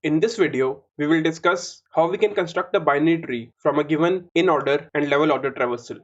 In this video, we will discuss how we can construct a binary tree from a given Inorder and Levelorder traversal.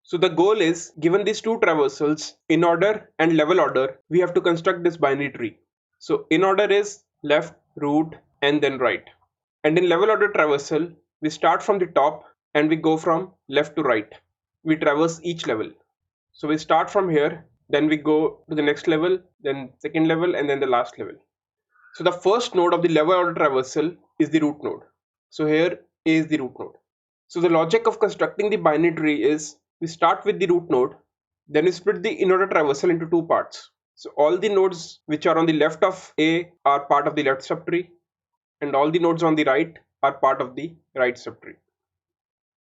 So the goal is, given these two traversals, Inorder and Levelorder, we have to construct this binary tree. So Inorder is left, root, and then right. And in Levelorder traversal, we start from the top and we go from left to right. We traverse each level. So we start from here, then we go to the next level, then second level, and then the last level. So the first node of the Levelorder traversal is the root node. So here is the root node. So the logic of constructing the binary tree is we start with the root node, then we split the Inorder traversal into two parts. So all the nodes which are on the left of A are part of the left subtree, and all the nodes on the right are part of the right subtree.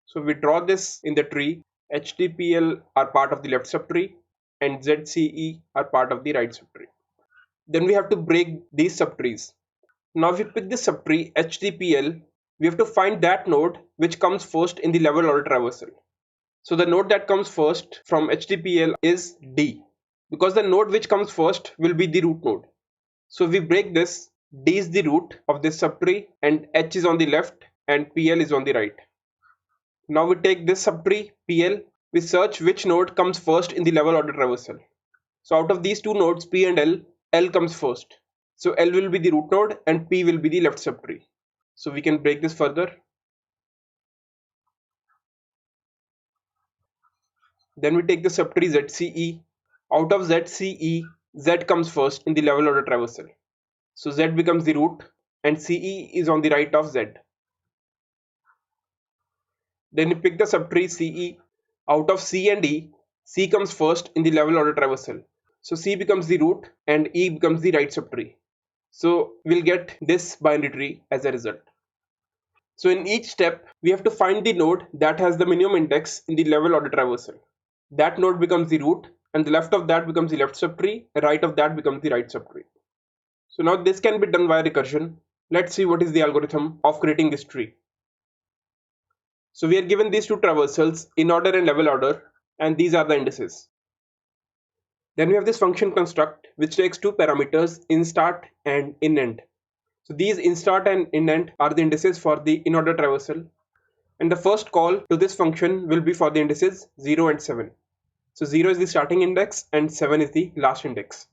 So we draw this in the tree. HTPL are part of the left subtree and ZCE are part of the right subtree. Then we have to break these subtrees. Now if we pick the subtree HTPL, we have to find that node which comes first in the Levelorder traversal. So the node that comes first from HTPL is D, because the node which comes first will be the root node. So if we break this, D is the root of this subtree and H is on the left and PL is on the right. Now we take this subtree PL, we search which node comes first in the Levelorder traversal. So out of these two nodes P and L comes first. So L will be the root node and P will be the left subtree. So we can break this further. Then we take the subtree ZCE. Out of ZCE, Z comes first in the Levelorder traversal. So Z becomes the root and CE is on the right of Z. Then we pick the subtree CE. Out of C and E, C comes first in the Levelorder traversal. So C becomes the root and E becomes the right subtree. So we'll get this binary tree as a result. So in each step, we have to find the node that has the minimum index in the Levelorder traversal. That node becomes the root, and the left of that becomes the left subtree, and right of that becomes the right subtree. So now this can be done via recursion. Let's see what is the algorithm of creating this tree. So we are given these two traversals, Inorder and Levelorder, and these are the indices. Then we have this function construct which takes two parameters, instart and inend. So these instart and inend are the indices for the Inorder traversal, and the first call to this function will be for the indices 0 and 7. So 0 is the starting index and 7 is the last index.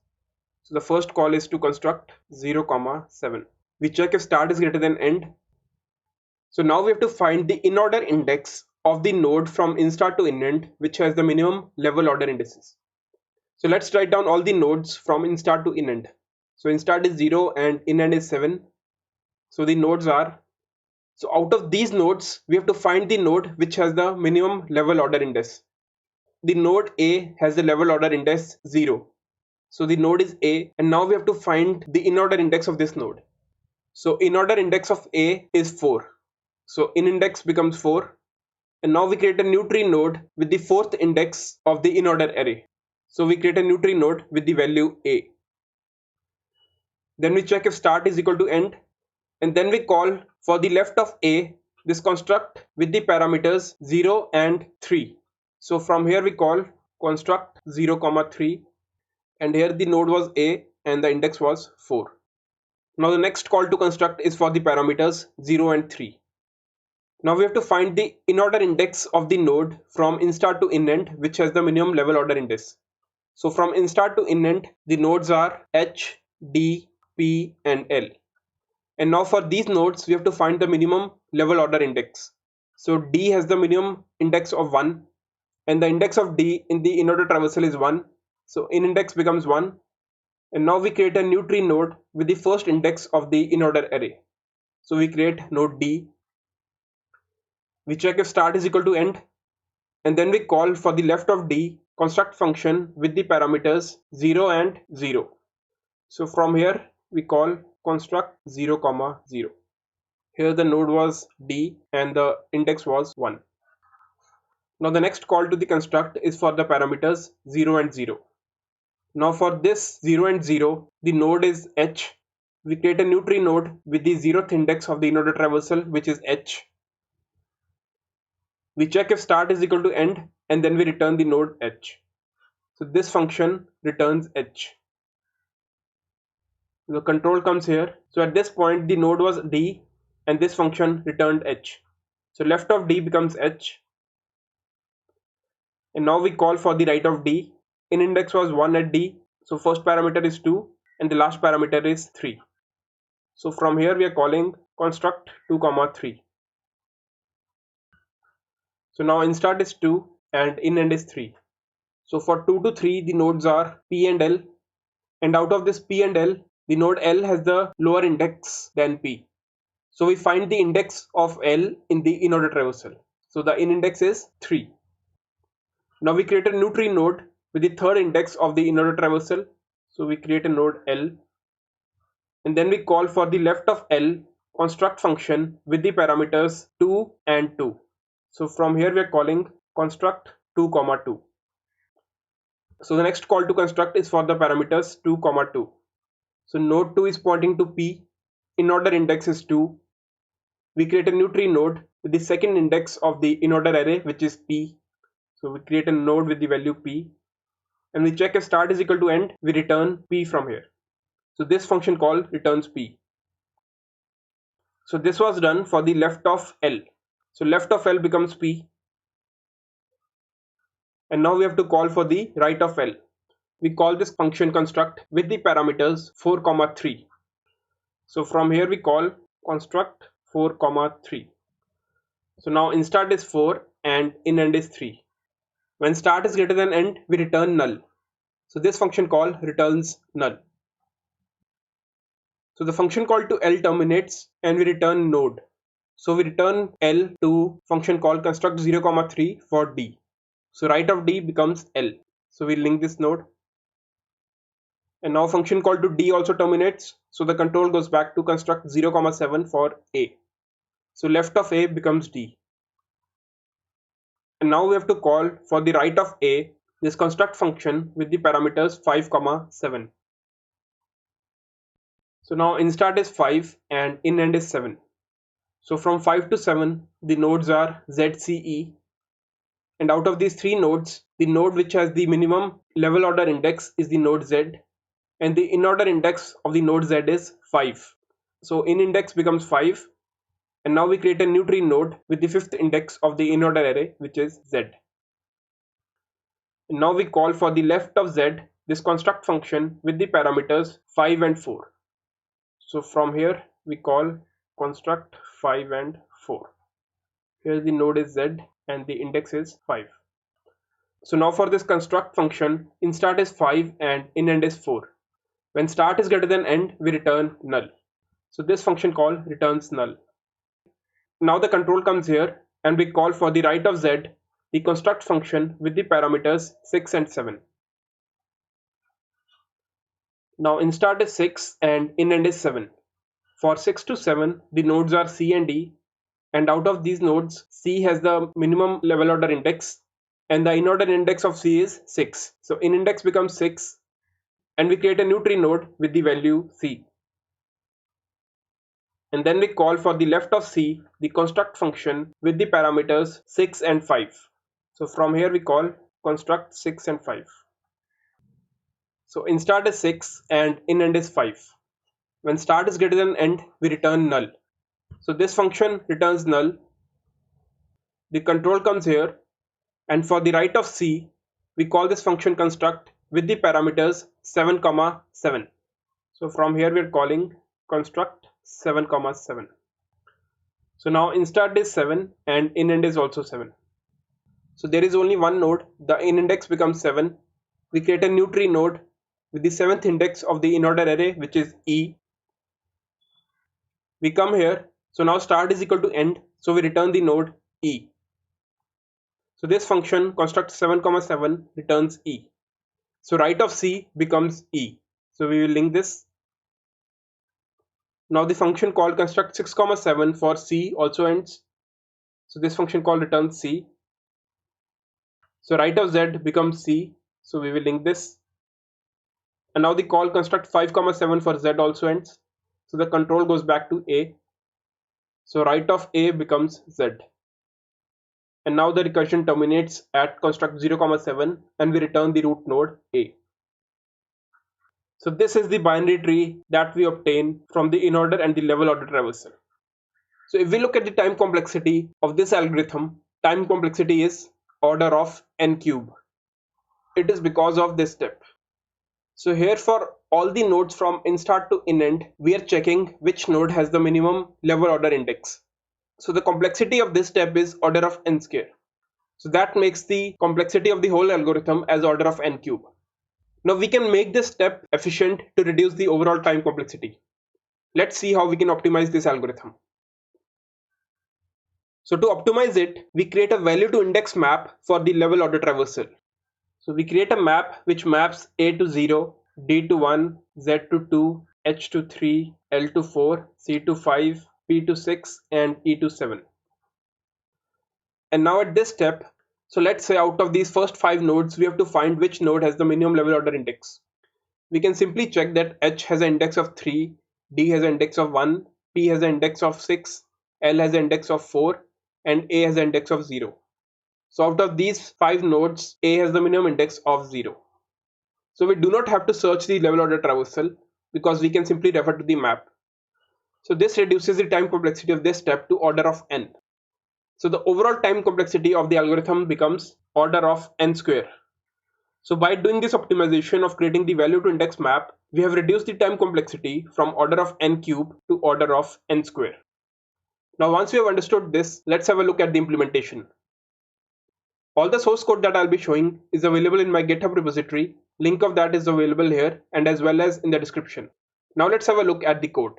So the first call is to construct 0, 7. We check if start is greater than end. So now we have to find the Inorder index of the node from instart to inend which has the minimum Levelorder indices. So let's write down all the nodes from instart to inend. So instart is 0 and inend is 7. So the nodes are, so out of these nodes, we have to find the node which has the minimum Levelorder index. The node A has the Levelorder index 0. So the node is A, and now we have to find the Inorder index of this node. So Inorder index of A is 4. So index becomes 4. And now we create a new tree node with the fourth index of the Inorder array. So we create a new tree node with the value A. Then we check if start is equal to end, and then we call for the left of A this construct with the parameters 0 and 3. So from here we call construct 0, 3, and here the node was A and the index was 4. Now the next call to construct is for the parameters 0 and 3. Now we have to find the Inorder index of the node from instart to inend which has the minimum Levelorder index. So from instart to inend, the nodes are H, D, P and L. And now for these nodes, we have to find the minimum Levelorder index. So D has the minimum index of 1, and the index of D in the Inorder traversal is 1. So index becomes 1. And now we create a new tree node with the first index of the Inorder array. So we create node D. We check if start is equal to end, and then we call for the left of D construct function with the parameters 0 and 0. So from here we call construct 0, 0. Here the node was D and the index was 1. Now the next call to the construct is for the parameters 0 and 0. Now for this 0 and 0, the node is H. We create a new tree node with the 0th index of the Inorder traversal, which is H. We check if start is equal to end, and then we return the node H. So this function returns H. The control comes here. So at this point the node was D and this function returned H. So left of D becomes H, and now we call for the right of D. In index was 1 at D, so first parameter is 2 and the last parameter is 3. So from here we are calling construct 2 comma 3. So now in start is 2 and in end is 3. So for 2 to 3 the nodes are P and L, and out of this P and L the node L has the lower index than P. So we find the index of L in the Inorder traversal. So the in index is 3. Now we create a new tree node with the third index of the Inorder traversal. So we create a node L, and then we call for the left of L construct function with the parameters 2 and 2. So from here we are calling construct 2 comma 2. So the next call to construct is for the parameters 2 comma 2. So node 2 is pointing to P, Inorder index is 2. We create a new tree node with the second index of the Inorder array, which is P. So we create a node with the value P, and we check if start is equal to end, we return P from here. So this function call returns P. So this was done for the left of L. So left of L becomes P, and now we have to call for the right of L. We call this function construct with the parameters 4 comma 3. So from here we call construct 4 comma 3. So now in start is 4 and in end is 3. When start is greater than end, we return null. So this function call returns null. So the function call to L terminates and we return node. So we return L to function call construct 0 comma 3 for D. So right of D becomes L. So we link this node. And now function call to D also terminates. So the control goes back to construct 0 comma 7 for A. So left of A becomes D. And now we have to call for the right of A this construct function with the parameters 5 comma 7. So now in start is 5 and in end is 7. So from 5 to 7 the nodes are Z, C, E, and out of these three nodes the node which has the minimum level order index is the node Z, and the in order index of the node Z is 5. So in index becomes 5, and now we create a new tree node with the fifth index of the in order array, which is Z. And now we call for the left of Z this construct function with the parameters 5 and 4. So from here we call construct 5 and 4. Here the node is Z and the index is 5. So now for this construct function, in start is 5 and in end is 4. When start is greater than end, we return null. So this function call returns null. Now the control comes here and we call for the right of Z the construct function with the parameters 6 and 7. Now in start is 6 and in end is 7. For 6 to 7 the nodes are C and D, and out of these nodes C has the minimum level order index and the in order index of C is 6. So in index becomes 6, and we create a new tree node with the value C. And then we call for the left of C the construct function with the parameters 6 and 5. So from here we call construct 6 and 5. So in start is 6 and in end is 5. When start is greater than end, we return null. So this function returns null. The control comes here, and for the right of C we call this function construct with the parameters 7 comma 7. So from here we are calling construct 7 comma 7. So now in start is 7 and in end is also 7. So there is only one node, the in index becomes 7. We create a new tree node with the 7th index of the in order array, which is E. We come here, so now start is equal to end, so we return the node E. So this function construct 7 comma 7 returns E. So right of C becomes E. So we will link this. Now the function called construct 6 comma 7 for C also ends. So this function call returns C. So right of Z becomes C. So we will link this. And now the call construct 5 comma 7 for Z also ends. So the control goes back to A. So right of A becomes Z. And now the recursion terminates at construct 0 comma 7 and we return the root node A. So this is the binary tree that we obtain from the Inorder and the Levelorder traversal. So if we look at the time complexity of this algorithm, time complexity is order of n cube. It is because of this step. So here for all the nodes from instart to inend, we are checking which node has the minimum level order index. So the complexity of this step is order of n square. So that makes the complexity of the whole algorithm as order of n cube. Now we can make this step efficient to reduce the overall time complexity. Let's see how we can optimize this algorithm. So to optimize it, we create a value to index map for the level order traversal. So we create a map which maps A to 0, D to 1, Z to 2, H to 3, L to 4, C to 5, P to 6, and E to 7. And now at this step, so let's say out of these first 5 nodes, we have to find which node has the minimum level order index. We can simply check that H has an index of 3, D has an index of 1, P has an index of 6, L has an index of 4, and A has an index of 0. So out of these 5 nodes, A has the minimum index of 0. So we do not have to search the level order traversal because we can simply refer to the map. So this reduces the time complexity of this step to order of n. So the overall time complexity of the algorithm becomes order of n square. So by doing this optimization of creating the value to index map, we have reduced the time complexity from order of n cube to order of n square. Now once we have understood this, let's have a look at the implementation. All the source code that I'll be showing is available in my GitHub repository. Link of that is available here and as well as in the description. Now let's have a look at the code.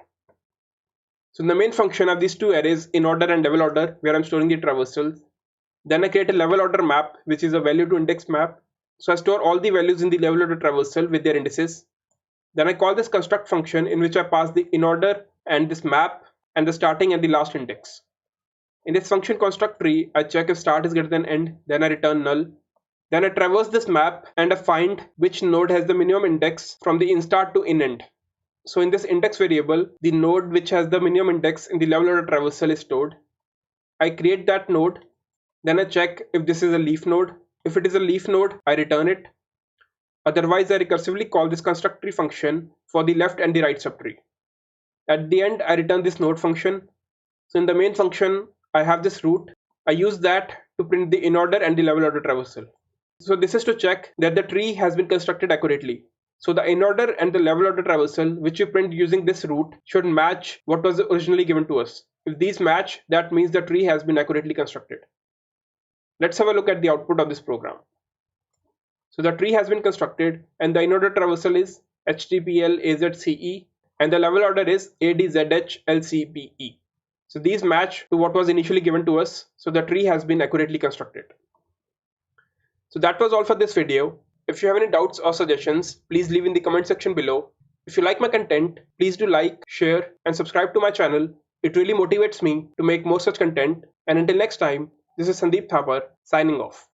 So in the main function of these two arrays, Inorder and Levelorder, where I'm storing the traversals. Then I create a level order map, which is a value to index map. So I store all the values in the level order traversal with their indices. Then I call this construct function in which I pass the inorder and this map and the starting and the last index. In this function construct tree, I check if start is greater than end, then I return null. Then I traverse this map and I find which node has the minimum index from the instart to inend. So in this index variable, the node which has the minimum index in the level order traversal is stored. I create that node, then I check if this is a leaf node. If it is a leaf node, I return it. Otherwise, I recursively call this construct tree function for the left and the right subtree. At the end, I return this node function. So in the main function, I have this root. I use that to print the inorder and the level order traversal. So this is to check that the tree has been constructed accurately. So the inorder and the level order traversal, which we print using this root, should match what was originally given to us. If these match, that means the tree has been accurately constructed. Let's have a look at the output of this program. So the tree has been constructed and the inorder traversal is HTPL AZCE and the level order is ADZHLCPE. So these match to what was initially given to us. So the tree has been accurately constructed. So that was all for this video. If you have any doubts or suggestions, please leave in the comment section below. If you like my content, please do like, share and subscribe to my channel. It really motivates me to make more such content. And until next time, this is Sandeep Thapar signing off.